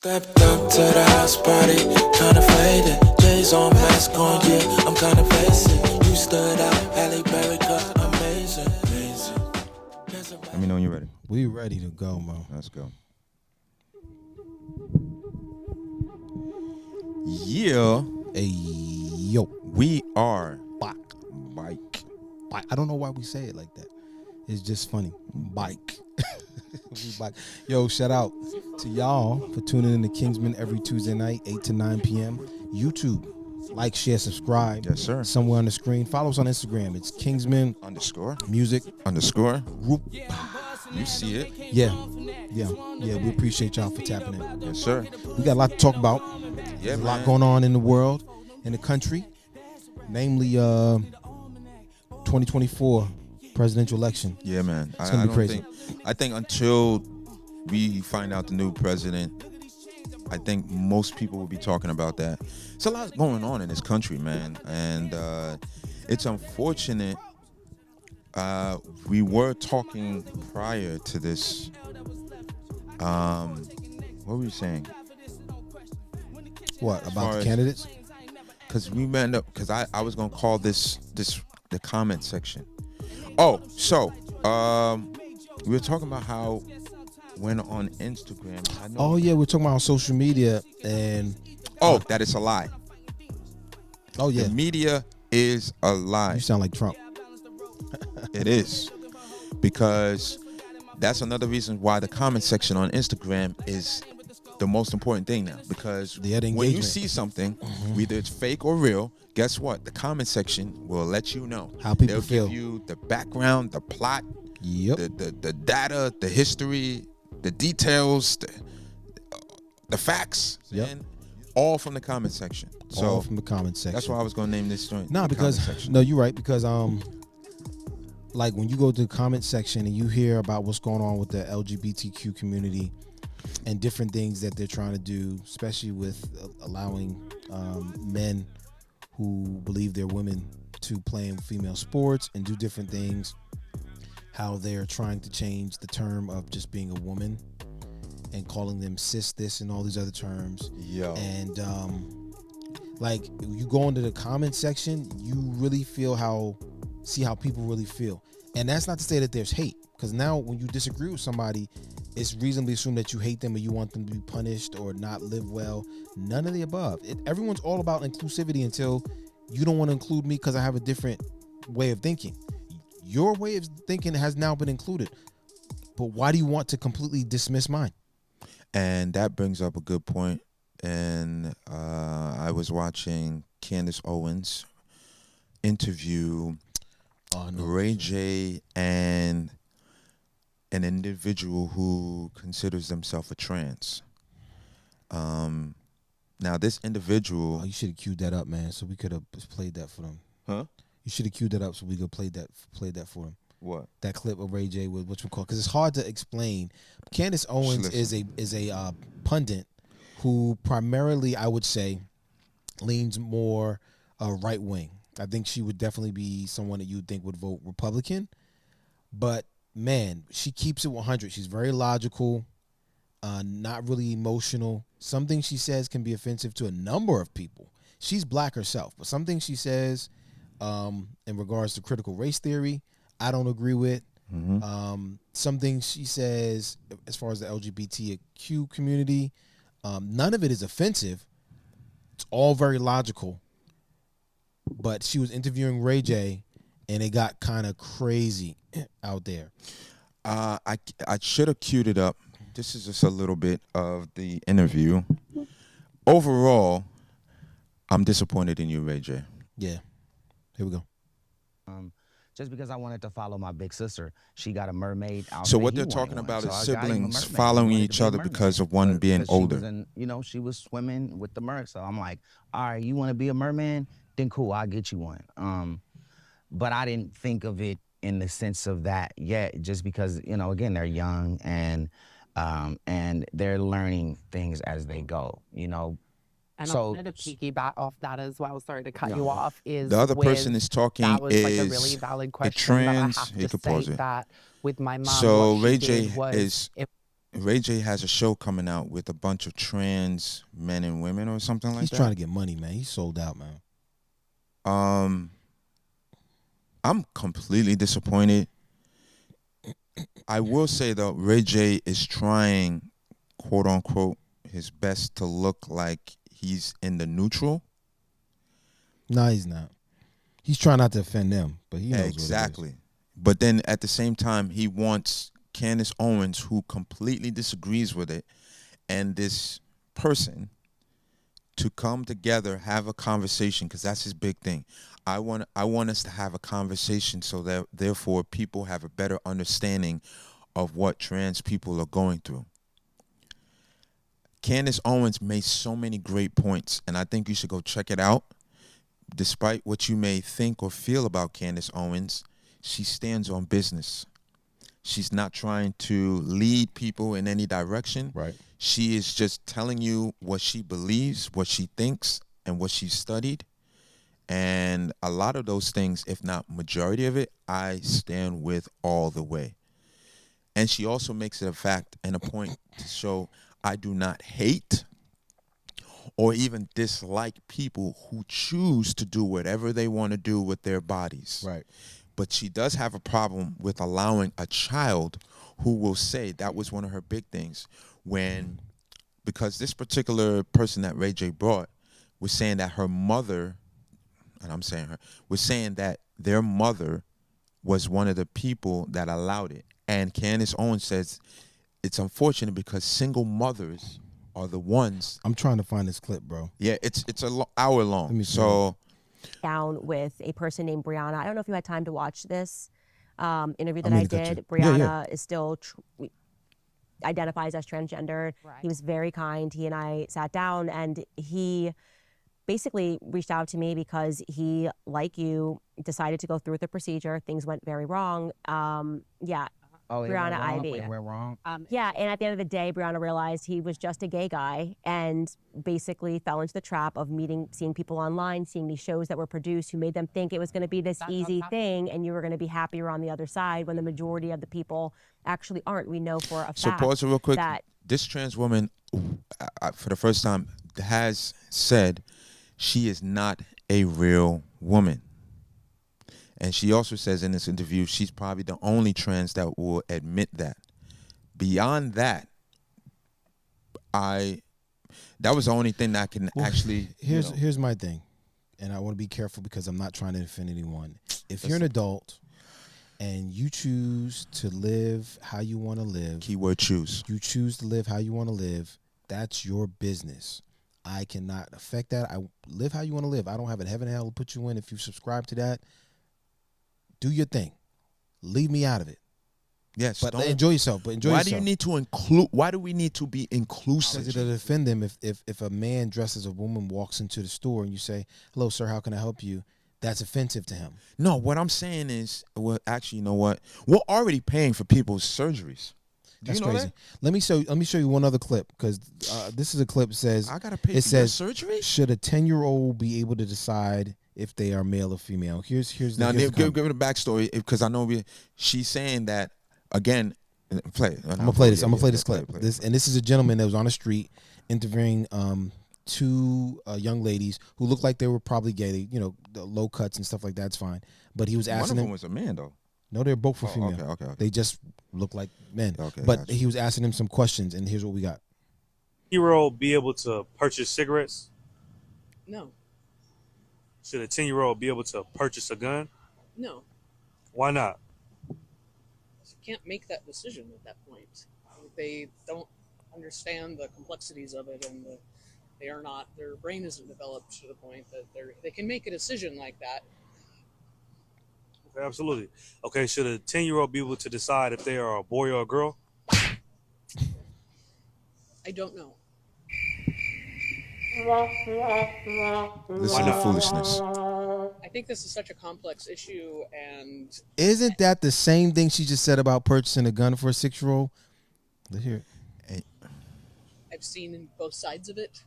Stepped up to the house party, kinda faded. J's on mask on, yeah, I'm kinda basic. You stood out, Halle Berry cut, amazing. Let me know when you're ready. We ready to go, Mo. Let's go. Yeah. Hey, yo. We are Bike. Bike. Bike. I don't know why we say it like that. It's just funny. Bike. We bike. Yo, shout out to y'all for tuning in to Kingsmen every Tuesday night, 8 to 9 p.m. YouTube. Like, share, subscribe. Yes, sir. Somewhere on the screen. Follow us on Instagram. It's Kingsmen Music Group. You see it. Yeah. We appreciate y'all for tapping in. Yes, sir. We got a lot to talk about. Yeah, There's a man. lot going on in the world, in the country. Namely, 2024 presidential election. Yeah, man. It's gonna be crazy. I think until we find out the new president, I think most people will be talking about that. It's a lot going on in this country, man, and it's unfortunate. We were talking prior to this. What were you saying? What about the candidates? Because we end up. Because I was gonna call this the comment section. Oh, so we were talking about how when on Instagram. I know Oh yeah, we're talking about social media and. That is a lie. Oh yeah, The media is a lie. you sound like Trump. It is. Because that's another reason why the comment section on Instagram is the most important thing now. Because The when you engagement. see something, whether it's fake or real, guess what? The comment section will let you know. How people They'll feel. give you the background, the plot, Yep. the data, the history, the details, the facts. Yep. And all from the comment section. So All from the comment section. that's why I was gonna name this joint. Nah, the because comment section. no, you're right. Because like when you go to the comment section and you hear about what's going on with the LGBTQ community and different things that they're trying to do, especially with allowing men who believe they're women to play in female sports and do different things, how they're trying to change the term of just being a woman and calling them cis this and all these other terms. Yo. And like you go into the comment section, you really see how people really feel. And that's not to say that there's hate, because now when you disagree with somebody, it's reasonably assumed that you hate them or you want them to be punished or not live well. None of the above. Everyone's all about inclusivity until you don't want to include me because I have a different way of thinking. Your way of thinking has now been included, but why do you want to completely dismiss mine? And that brings up a good point. And I was watching Candace Owens interview Ray J and an individual who considers themselves a trans. Now this individual. Oh, you should have queued that up, man, so we could have played that for them. Huh? You should have queued that up so we could play that for them. What? That clip of Ray J with what we call, because it's hard to explain. Candace Owens is a pundit who primarily, I would say, leans more right wing. I think she would definitely be someone that you would think would vote Republican. But man, she keeps it 100. She's very logical, not really emotional. Some things she says can be offensive to a number of people. She's black herself, but some things she says in regards to critical race theory, I don't agree with. Some things she says as far as the LGBTQ community, none of it is offensive. It's all very logical. But she was interviewing Ray J, and it got kind of crazy out there. I should have queued it up. This is just a little bit of the interview. Overall, I'm disappointed in you, Ray J. Yeah. Here we go. Just because I wanted to follow my big sister, she got a mermaid outfit. So what he they're wanted talking one. about So is I got him a siblings mermaid. following He wanted each to be a other mermaid. because of one being Because she older. was in, she was swimming with the merc. So I'm like, all right, you want to be a merman? Then cool, I'll get you one. But I didn't think of it in the sense of that yet, just because, again, they're young and they're learning things as they go, And So- I wanted to piggyback off that as well. Sorry to cut you off. Is The other with- person is talking that was like a is really valid a question. trans. But I have He to could say pause it. that with my mom, So what she Ray did J was is Ray J has a show coming out with a bunch of trans men and women or something like He's that. trying to get money, man. He's sold out, man. I'm completely disappointed. I will say though, Ray J is trying, quote unquote, his best to look like he's in the neutral. No, he's not. He's trying not to offend them, but he knows Exactly. what it is. But then at the same time, he wants Candace Owens, who completely disagrees with it, and this person to come together, have a conversation, because that's his big thing. I want us to have a conversation so that therefore people have a better understanding of what trans people are going through. Candace Owens made so many great points, and I think you should go check it out. Despite what you may think or feel about Candace Owens, she stands on business. She's not trying to lead people in any direction. Right. She is just telling you what she believes, what she thinks, and what she's studied. And a lot of those things, if not majority of it, I stand with all the way. And she also makes it a fact and a point to show I do not hate or even dislike people who choose to do whatever they want to do with their bodies. Right. But she does have a problem with allowing a child who will say that was one of her big things because this particular person that Ray J brought was saying that her mother, and I'm saying her, was saying that their mother was one of the people that allowed it. And Candace Owens says it's unfortunate because single mothers are the ones. I'm trying to find this clip, bro. Yeah, it's hour long. Let me see. So down with a person named Brianna. I don't know if you had time to watch this interview that mean I to cut did. you. Brianna Yeah. is still identifies as transgender. Right. He was very kind. He and I sat down, and he basically reached out to me because he, like you, decided to go through with the procedure. Things went very wrong. Yeah. Oh, it Brianna went wrong? Ivy. It went wrong? Yeah, and at the end of the day, Brianna realized he was just a gay guy and basically fell into the trap of seeing people online, seeing these shows that were produced who made them think it was going to be this easy thing and you were going to be happier on the other side when the majority of the people actually aren't. We know for a fact. So pause it real quick. That This trans woman, for the first time, has said she is not a real woman. And she also says in this interview, she's probably the only trans that will admit that. Beyond that, that was the only thing that I can actually. Here's my thing, and I want to be careful because I'm not trying to offend anyone. If you're an adult and you choose to live how you want to live, Keyword choose. you choose to live how you want to live, that's your business. I cannot affect that. I live how you want to live. I don't have a heaven and hell to put you in. If you subscribe to that, do your thing. Leave me out of it. Yes, But don't- enjoy yourself. But enjoy Why yourself. do you need to include? Why do we need to be Because inclusive? it'll offend them if a man dressed as a woman walks into the store and you say, "Hello, sir, how can I help you?" That's offensive to him. No, what I'm saying is, well, actually, you know what? We're already paying for people's surgeries. Do That's you know crazy. that? Let me show you one other clip because this is a clip that says I gotta pay it for your says surgery. should a 10-year-old be able to decide if they are male or female? Here's Now, the give it a backstory because I know she's saying that again. Play. I'm gonna play this. I'm gonna play this clip. This is a gentleman that was on the street interviewing two young ladies who looked like they were probably gay. They, the low cuts and stuff like that's fine. But he was One of asking them them. was a man though. No, they're both for Oh, female. okay. They just look like men. Okay, but gotcha. he was asking them some questions, and here's what we got. 10-year-old be able to purchase cigarettes? No, Should a 10-year-old be able to purchase a gun? no, Why not? you can't make that decision at that point. They don't understand the complexities of it, and their brain isn't developed to the point that they can make a decision like that. Okay, absolutely. Okay, should a 10-year-old be able to decide if they are a boy or a girl? I don't know. Listen to foolishness. I think this is such a complex issue, and Isn't that the same thing she just said about purchasing a gun for a 6-year-old? Let's hear it. I've seen both sides of it.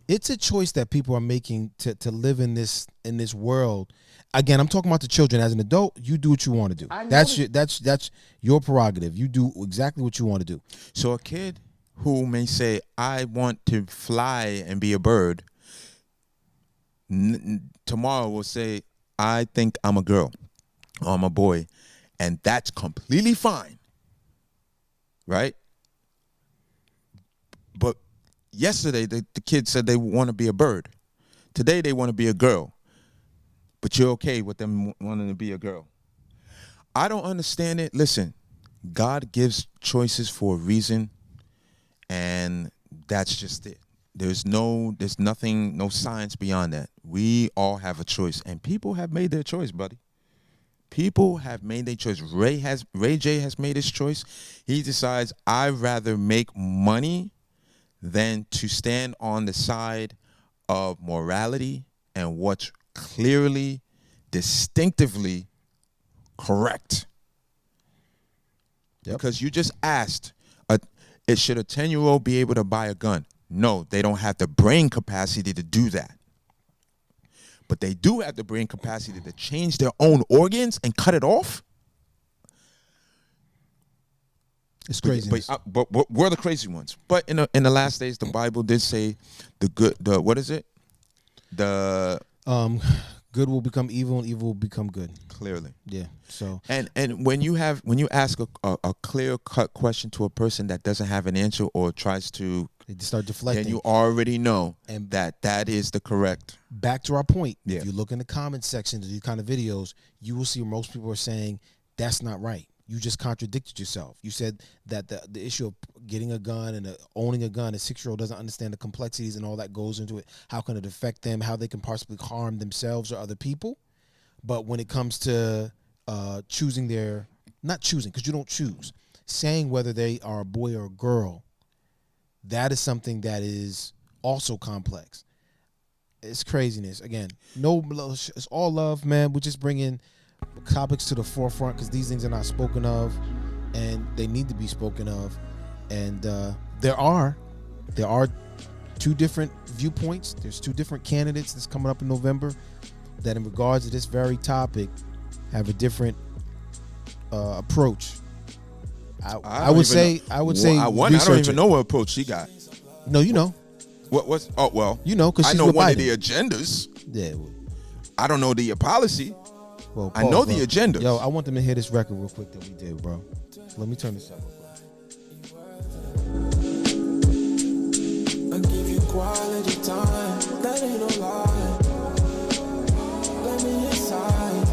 It's a choice that people are making to live in this world. Again, I'm talking about the children. As an adult, you do what you want to do. That's your prerogative. You do exactly what you want to do. So a kid who may say, I want to fly and be a bird, tomorrow will say, I think I'm a girl or I'm a boy, and that's completely fine, right? But yesterday, the kid said they want to be a bird. Today, they want to be a girl. But you're okay with them wanting to be a girl. I don't understand it. Listen, God gives choices for a reason, and that's just it. There's nothing, no science beyond that. We all have a choice, and people have made their choice, buddy. People have made their choice. Ray J has made his choice. He decides, I'd rather make money than to stand on the side of morality and what's clearly, distinctively correct. Yep. Because you just asked, should a 10-year-old be able to buy a gun? No, they don't have the brain capacity to do that. But they do have the brain capacity to change their own organs and cut it off. It's crazy. But we're the crazy ones. But in the last days, the Bible did say what is it? Good will become evil and evil will become good. Clearly. Yeah. So and when you ask a clear-cut question to a person that doesn't have an answer or tries to, they start deflecting, then you already know and that is the correct. Back to our point. Yeah. If you look in the comment sections of these kind of videos, you will see most people are saying that's not right. You just contradicted yourself. You said that the issue of getting a gun and owning a gun, a 6-year-old doesn't understand the complexities and all that goes into it. How can it affect them? How they can possibly harm themselves or other people? But when it comes to choosing not choosing, because you don't choose, saying whether they are a boy or a girl, that is something that is also complex. It's craziness. Again, it's all love, man. We're just bringing topics to the forefront because these things are not spoken of, and they need to be spoken of. And there are two different viewpoints. There's two different candidates that's coming up in November that, in regards to this very topic, have a different approach. I would say I don't even know what approach she got. No, you know. What's well, you know, because I know one of the agendas. Yeah. I don't know the policy. Well, I know the agenda. Yo, I want them to hear this record real quick that we did, bro. Let me turn this up real quick. I give you quality time, that ain't no lie. Let me inside.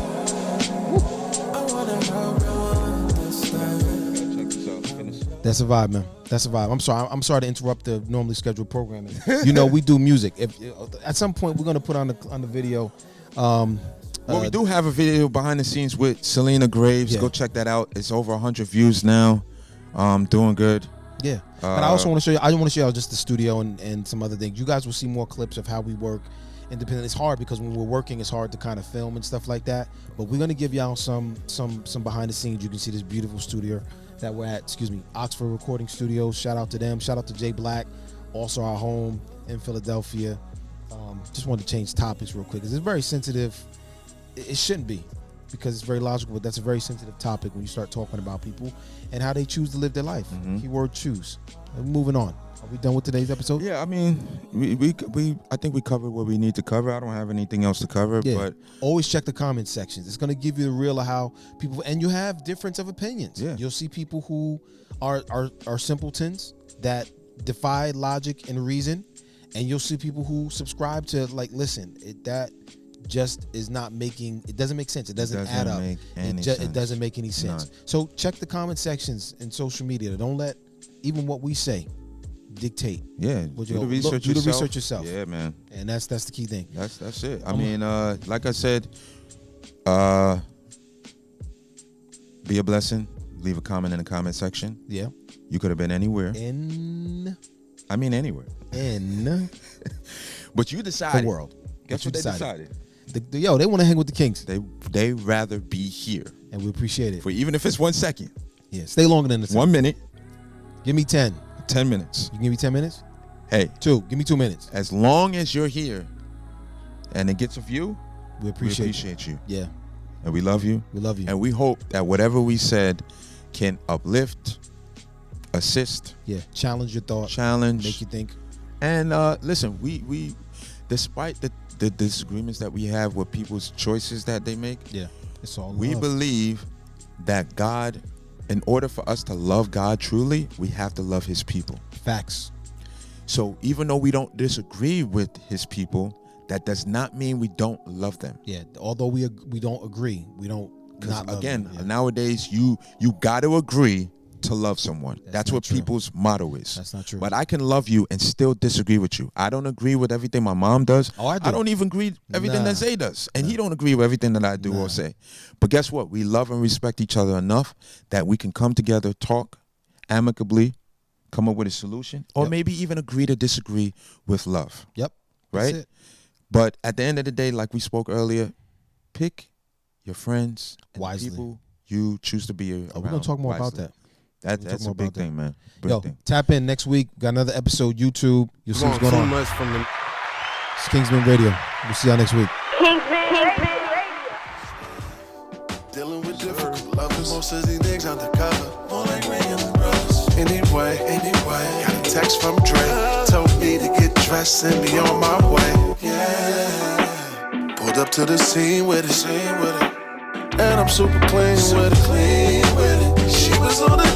I wanna help you understand. Check this out. Finish. That's a vibe, man. That's a vibe. I'm sorry to interrupt the normally scheduled programming. You know, we do music. If at some point we're gonna put on the video. Well, we do have a video behind the scenes with Selena Graves. Yeah. Go check that out. It's over 100 views now. Doing good. Yeah. But I also want to show you. I want to show you just the studio and some other things. You guys will see more clips of how we work independent. It's hard because when we're working, it's hard to kind of film and stuff like that. But we're gonna give y'all some behind the scenes. You can see this beautiful studio that we're at. Oxford Recording Studios. Shout out to them. Shout out to Jay Black, also our home in Philadelphia. Just wanted to change topics real quick because it's very sensitive. It shouldn't be, because it's very logical, but that's a very sensitive topic when you start talking about people and how they choose to live their life. Mm-hmm. Keyword choose. And moving on. Are we done with today's episode? Yeah, I mean, I think we covered what we need to cover. I don't have anything else to cover. Yeah. But always check the comment sections. It's going to give you the real of how people, and you have difference of opinions. Yeah. You'll see people who are simpletons that defy logic and reason, and you'll see people who subscribe to, like, listen, that just is not making, it doesn't make sense. It doesn't add up. It doesn't make any sense. None. So check the comment sections in social media. Don't let even what we say dictate. Yeah, do the research yourself. Yeah, man. And that's the key thing. That's it. I mean, like I said, be a blessing. Leave a comment in the comment section. Yeah. You could have been anywhere. Anywhere. But you decided. The world. Guess what they decided? They want to hang with the Kings. They rather be here. And we appreciate it. For even if it's 1 second. Yeah, stay longer than the 1 minute. Give me 10. 10 minutes. You give me 10 minutes? Hey, Give me 2 minutes. as long as you're here and it gets a view, We appreciate you. Yeah, And we love you. we love you. And we hope that whatever we said can uplift, assist, Yeah, challenge your thought. challenge. Make you think. And listen, we despite the disagreements that we have with people's choices that they make, Yeah, it's all we love. believe that God, in order for us to love God truly, we have to love his people. Facts. So even though we don't disagree with his people, that does not mean we don't love them. Yeah, although we don't agree, we don't. Because Not love again, them. Yeah. nowadays you got to agree to love someone. That's not what true. people's motto is. That's not true. But I can love you and still disagree with you. I don't agree with everything my mom does. Oh, I do. I don't even agree with everything Nah. that Zay does. And he don't agree with everything that I do or say. But guess what? We love and respect each other enough that we can come together, talk amicably, come up with a solution, or Yep. maybe even agree to disagree with love. Yep. Right? That's it. But at the end of the day, like we spoke earlier, pick your friends and Wisely. people you choose to be around. We're gonna talk more about wisely. that. That's more a big about that. thing, man. Big Yo, thing. tap in next week. Got another episode. YouTube. You'll see what's going on. much from the It's Kingsman Radio. We'll see y'all next week. Dealing with difficult lovers. Most of these niggas undercover. More like regular brothers. Anyway, got a text from Dre. Told me to get dressed and be on my way. Yeah. Pulled up to the scene with it. And I'm super clean with it. She was on the